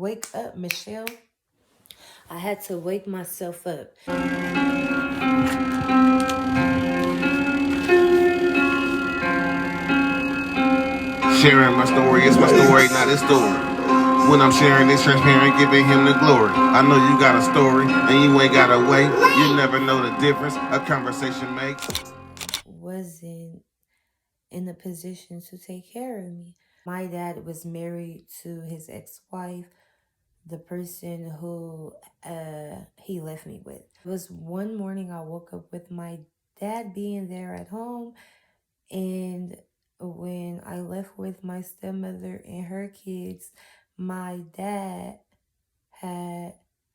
Wake up, Michelle. I had to wake myself up. Sharing my story, it's my story, not his story. When I'm sharing, it's transparent, giving him the glory. I know you got a story, and you ain't gotta wait. You never know the difference a conversation makes. Wasn't in a position to take care of me. My dad was married to his ex-wife, the person who he left me with. It was one morning I woke up with my dad being there at home, and when I left with my stepmother and her kids, my dad had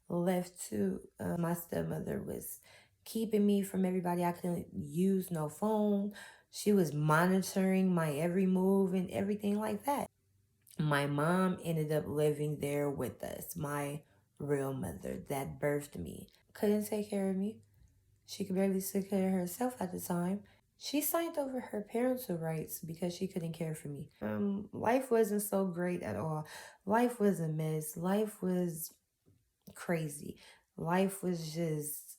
left too. My stepmother was keeping me from everybody. I couldn't use no phone. She was monitoring my every move and everything like that. My mom ended up living there with us, my real mother that birthed me. Couldn't take care of me. She could barely take care of herself at the time. She signed over her parental rights because she couldn't care for me. Life wasn't so great at all. Life was a mess. Life was crazy. Life was just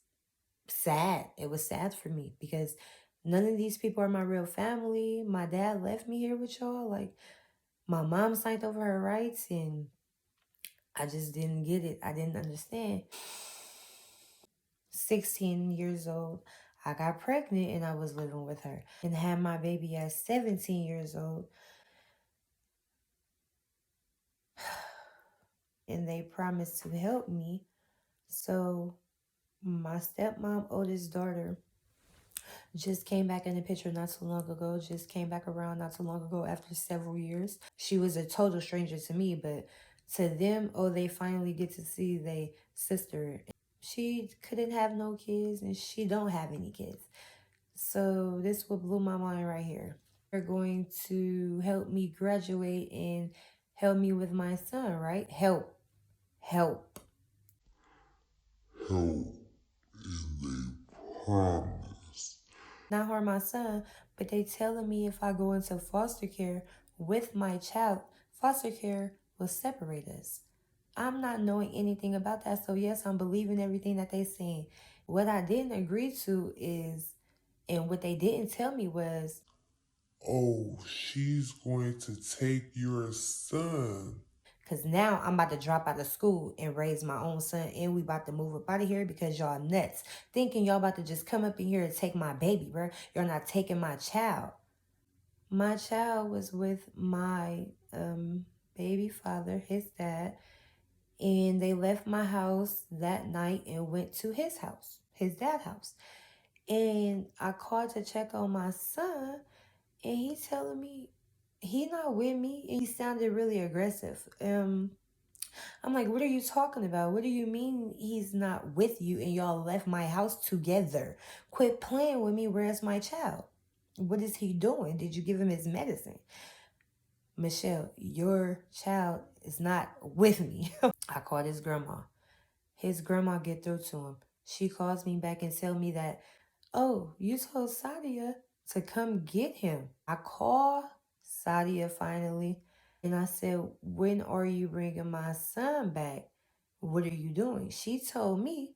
sad. It was sad for me because none of these people are my real family. My dad left me here with y'all. Like, my mom signed over her rights and I just didn't get it. I didn't understand. 16 years old, I got pregnant and I was living with her and had my baby at 17 years old. And they promised to help me. So my stepmom, oldest daughter, just came back in the picture not too long ago, just came back around not too long ago after several years. She was a total stranger to me, but to them, oh, they finally get to see their sister. She couldn't have no kids and she don't have any kids. So this what blew my mind right here. They're going to help me graduate and help me with my son, right? Help. Help, and they promise. Not harm my son, but they telling me if I go into foster care with my child, foster care will separate us. I'm not knowing anything about that, so yes, I'm believing everything that they saying. What I didn't agree to is, and what they didn't tell me was, Oh, she's going to take your son. because now I'm about to drop out of school and raise my own son, and we about to move up out of here because y'all nuts. Thinking y'all about to just come up in here and take my baby, bro. You're not taking my child. My child was with my baby father, his dad, and they left my house that night and went to his house, his dad's house. And I called to check on my son, and he's telling me he not with me, and he sounded really aggressive. I'm like, what are you talking about? What do you mean he's not with you and y'all left my house together? Quit playing with me. Where's my child? What is he doing? Did you give him his medicine? Michelle, your child is not with me. I called his grandma. His grandma get through to him. She calls me back and tell me that, oh, you told Sadia to come get him. I call Sadia finally. And I said, when are you bringing my son back? What are you doing? She told me,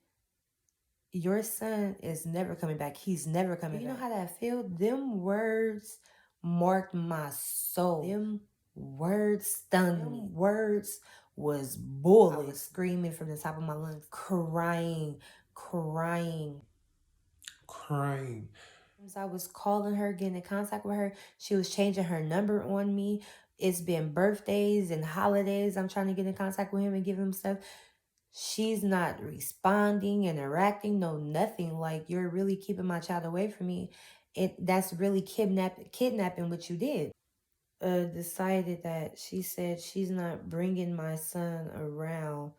your son is never coming back. He's never coming back. You know how that feel? Them words marked my soul. Them words stung me. Words was bullet. I was screaming from the top of my lungs, crying. I was calling her, getting in contact with her. She was changing her number on me. It's been birthdays and holidays. I'm trying to get in contact with him and give him stuff. She's not responding, interacting, no nothing. Like, you're really keeping my child away from me. That's really kidnapping what you did. Decided that she said she's not bringing my son around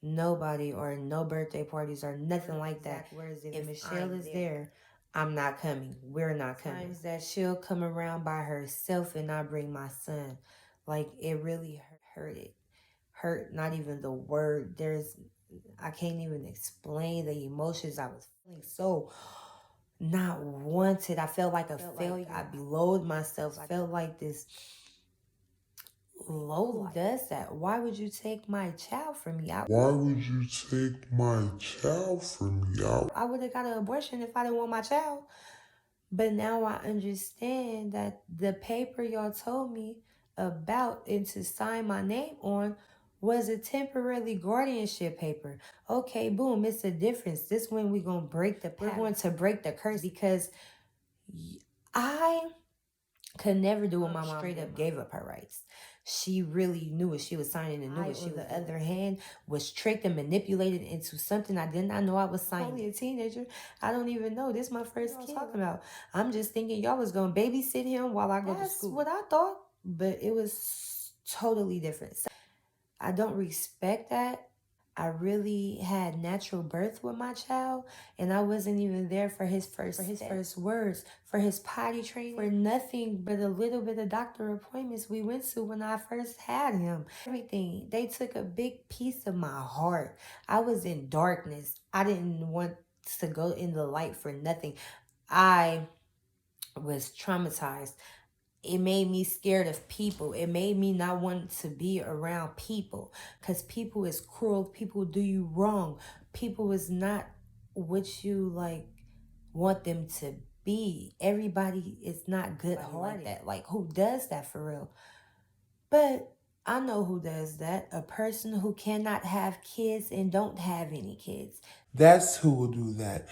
nobody or no birthday parties or nothing like that. Whereas if Michelle is there, I'm not coming. We're not coming. Times that she'll come around by herself and not bring my son. Like, it really hurt it. Hurt, not even the word. I can't even explain the emotions I was feeling. So not wanted. I felt like a failure. I below myself. I felt like this low does that? Why would you take my child from me? Why would you take my child from me? I would have got an abortion if I didn't want my child. But now I understand that the paper y'all told me about and to sign my name on was a temporary guardianship paper. Okay, boom, it's a difference. This when we're going to break the pattern. We're going to break the curse because I could never do what my mom straight up gave up her rights. She really knew what she was signing and knew what she was. On the other hand, was tricked and manipulated into something I did not know I was signing. Only a teenager. I don't even know. This is my first kid. Talking about. I'm just thinking y'all was gonna babysit him while I go to school. That's what I thought, but it was totally different. So I don't respect that. I really had natural birth with my child, and I wasn't even there for his first words, for his potty training, for nothing but a little bit of doctor appointments we went to when I first had him. Everything. They took a big piece of my heart. I was in darkness. I didn't want to go in the light for nothing. I was traumatized. It made me scared of people. It made me not want to be around people because people is cruel. People do you wrong. People is not what you like want them to be. Everybody is not good like that. Like who does that for real? But I know who does that. A person who cannot have kids and don't have any kids. That's who will do that.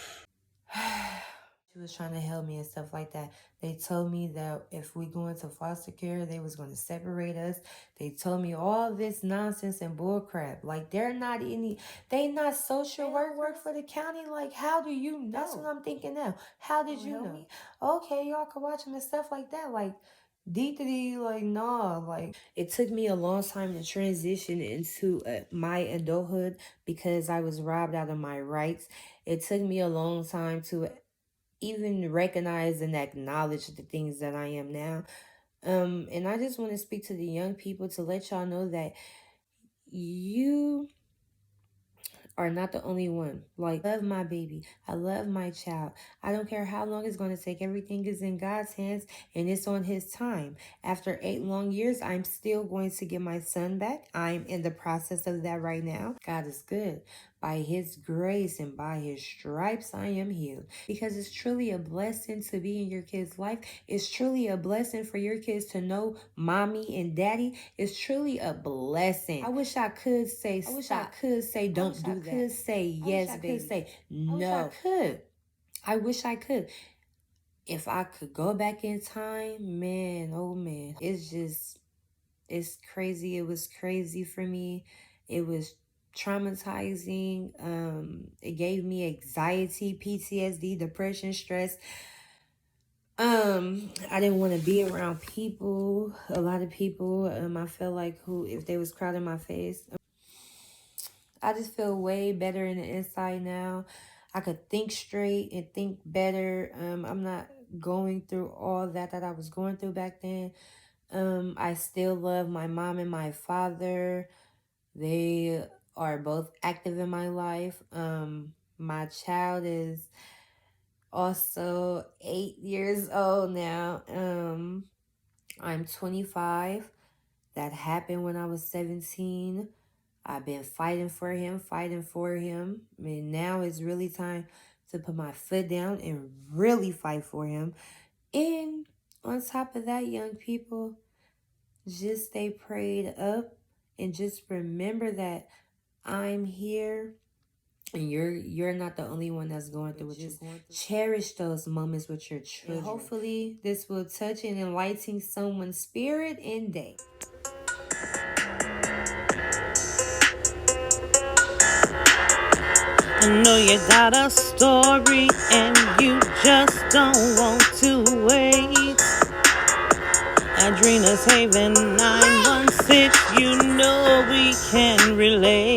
She was trying to help me and stuff like that. They told me that if we go into foster care, they was going to separate us. They told me all this nonsense and bullcrap. Like they not social work for the county. Like how do you know? That's what I'm thinking now. How did you know? Me? Okay, y'all can watch them and stuff like that. Like D, like nah, like it took me a long time to transition into my adulthood because I was robbed out of my rights. It took me a long time to even recognize and acknowledge the things that I am now. And I just want to speak to the young people to let y'all know that you are not the only one. Like, I love my baby. I love my child. I don't care how long it's going to take. Everything is in God's hands and it's on his time. After 8 long years, I'm still going to get my son back. I'm in the process of that right now. God is good. By his grace and by his stripes, I am healed. Because it's truly a blessing to be in your kid's life. It's truly a blessing for your kids to know mommy and daddy. It's truly a blessing. I wish I could say don't do that. I could say yes, baby. I could say no. I wish I could. If I could go back in time, man, oh man. It's crazy. It was crazy for me. It was traumatizing. It gave me anxiety, PTSD, depression, stress. I didn't want to be around people. A lot of people. I felt like if they was crowding my face. I just feel way better in the inside now. I could think straight and think better. I'm not going through all that I was going through back then. I still love my mom and my father. They are both active in my life. My child is also 8 years old now. I'm 25. That happened when I was 17. I've been fighting for him. And now it's really time to put my foot down and really fight for him. And on top of that, young people, just stay prayed up and just remember that I'm here and you're not the only one that's going through what you're going through. Cherish those moments with your children. And hopefully this will touch and enlighten someone's spirit and day. I know you got a story and you just don't want to wait. Adrena's Haven 916, you know we can relate.